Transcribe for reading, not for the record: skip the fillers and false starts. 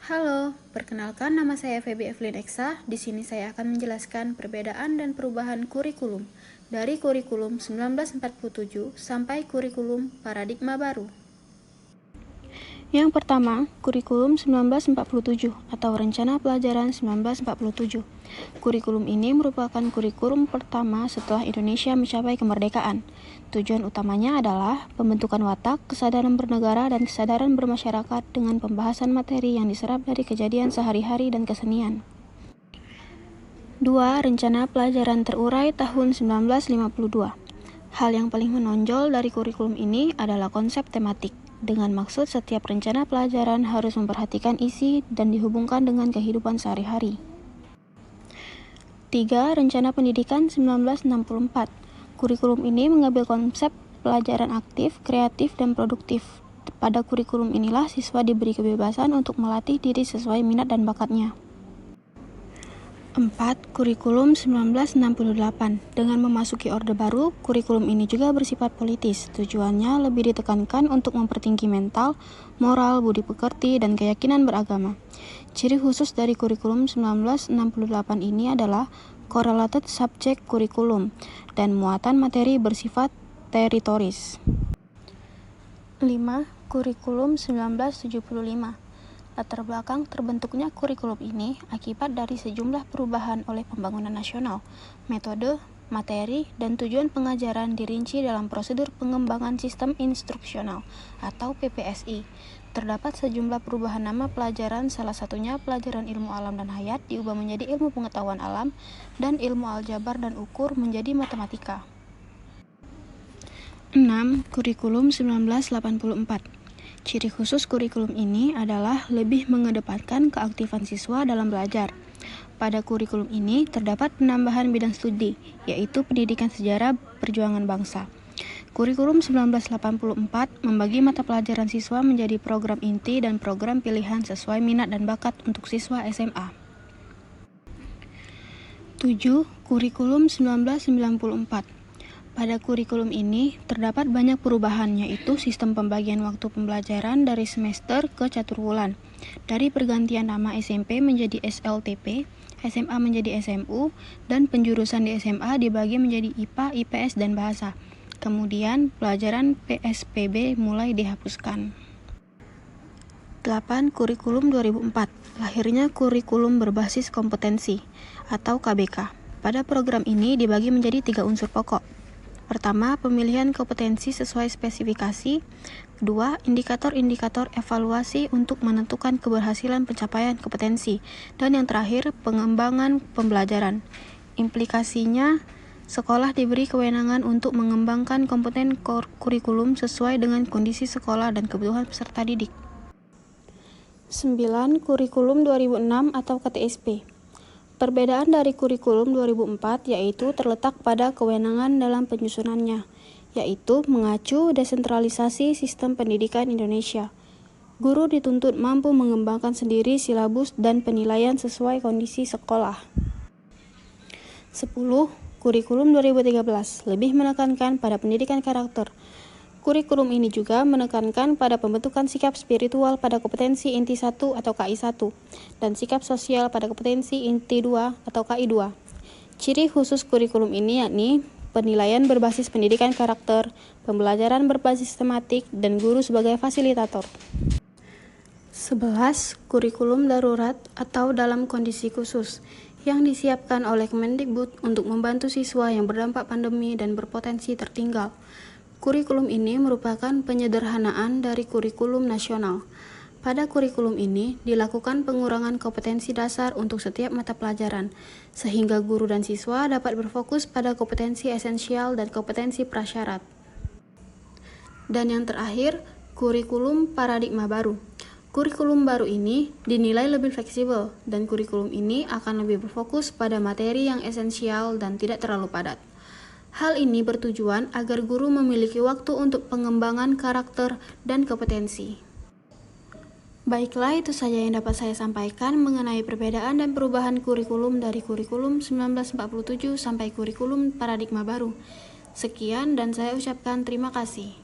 Halo, perkenalkan nama saya Feby Evelyn Eksa. Di sini saya akan menjelaskan perbedaan dan perubahan kurikulum dari kurikulum 1947 sampai kurikulum paradigma baru. Yang pertama, kurikulum 1947 atau Rencana Pelajaran 1947. Kurikulum ini merupakan kurikulum pertama setelah Indonesia mencapai kemerdekaan. Tujuan utamanya adalah pembentukan watak, kesadaran bernegara, dan kesadaran bermasyarakat dengan pembahasan materi yang diserap dari kejadian sehari-hari dan kesenian. 2. Rencana Pelajaran Terurai tahun 1952. Hal yang paling menonjol dari kurikulum ini adalah konsep tematik, dengan maksud setiap rencana pelajaran harus memperhatikan isi dan dihubungkan dengan kehidupan sehari-hari. 3. Rencana Pendidikan 1964. Kurikulum ini mengambil konsep pelajaran aktif, kreatif, dan produktif. Pada kurikulum inilah siswa diberi kebebasan untuk melatih diri sesuai minat dan bakatnya. 4. Kurikulum 1968. Dengan memasuki Orde Baru, kurikulum ini juga bersifat politis. Tujuannya lebih ditekankan untuk mempertinggi mental, moral, budi pekerti, dan keyakinan beragama. Ciri khusus dari kurikulum 1968 ini adalah correlated subject kurikulum dan muatan materi bersifat teritoris. 5. Kurikulum 1975. Latar belakang terbentuknya kurikulum ini akibat dari sejumlah perubahan oleh pembangunan nasional. Metode, materi, dan tujuan pengajaran dirinci dalam prosedur pengembangan sistem instruksional atau PPSI. Terdapat sejumlah perubahan nama pelajaran, salah satunya pelajaran ilmu alam dan hayat diubah menjadi ilmu pengetahuan alam dan ilmu aljabar dan ukur menjadi matematika. 6. Kurikulum 1984. Ciri khusus kurikulum ini adalah lebih mengedepankan keaktifan siswa dalam belajar. Pada kurikulum ini terdapat penambahan bidang studi, yaitu pendidikan sejarah perjuangan bangsa. Kurikulum 1984 membagi mata pelajaran siswa menjadi program inti dan program pilihan sesuai minat dan bakat untuk siswa SMA. 7. Kurikulum 1994. Pada kurikulum ini, terdapat banyak perubahan, yaitu sistem pembagian waktu pembelajaran dari semester ke caturwulan, dari pergantian nama SMP menjadi SLTP, SMA menjadi SMU, dan penjurusan di SMA dibagi menjadi IPA, IPS, dan Bahasa. Kemudian, pelajaran PSPB mulai dihapuskan. 8. Kurikulum 2004. Lahirnya kurikulum berbasis kompetensi, atau KBK. Pada program ini dibagi menjadi 3 unsur pokok. Pertama, pemilihan kompetensi sesuai spesifikasi. Kedua, indikator-indikator evaluasi untuk menentukan keberhasilan pencapaian kompetensi. Dan yang terakhir, pengembangan pembelajaran. Implikasinya, sekolah diberi kewenangan untuk mengembangkan kompeten kurikulum sesuai dengan kondisi sekolah dan kebutuhan peserta didik. 9. Kurikulum 2006 atau KTSP. Perbedaan dari kurikulum 2004 yaitu terletak pada kewenangan dalam penyusunannya, yaitu mengacu desentralisasi sistem pendidikan Indonesia. Guru dituntut mampu mengembangkan sendiri silabus dan penilaian sesuai kondisi sekolah. 10. Kurikulum 2013 lebih menekankan pada pendidikan karakter. Kurikulum ini juga menekankan pada pembentukan sikap spiritual pada kompetensi inti 1 atau KI 1 dan sikap sosial pada kompetensi inti 2 atau KI 2. Ciri khusus kurikulum ini yakni penilaian berbasis pendidikan karakter, pembelajaran berbasis tematik, dan guru sebagai fasilitator. 11. Kurikulum darurat atau dalam kondisi khusus yang disiapkan oleh Kemendikbud untuk membantu siswa yang berdampak pandemi dan berpotensi tertinggal. Kurikulum ini merupakan penyederhanaan dari kurikulum nasional. Pada kurikulum ini dilakukan pengurangan kompetensi dasar untuk setiap mata pelajaran, sehingga guru dan siswa dapat berfokus pada kompetensi esensial dan kompetensi prasyarat. Dan yang terakhir, kurikulum paradigma baru. Kurikulum baru ini dinilai lebih fleksibel, dan kurikulum ini akan lebih berfokus pada materi yang esensial dan tidak terlalu padat. Hal ini bertujuan agar guru memiliki waktu untuk pengembangan karakter dan kompetensi. Baiklah, itu saja yang dapat saya sampaikan mengenai perbedaan dan perubahan kurikulum dari kurikulum 1947 sampai kurikulum paradigma baru. Sekian dan saya ucapkan terima kasih.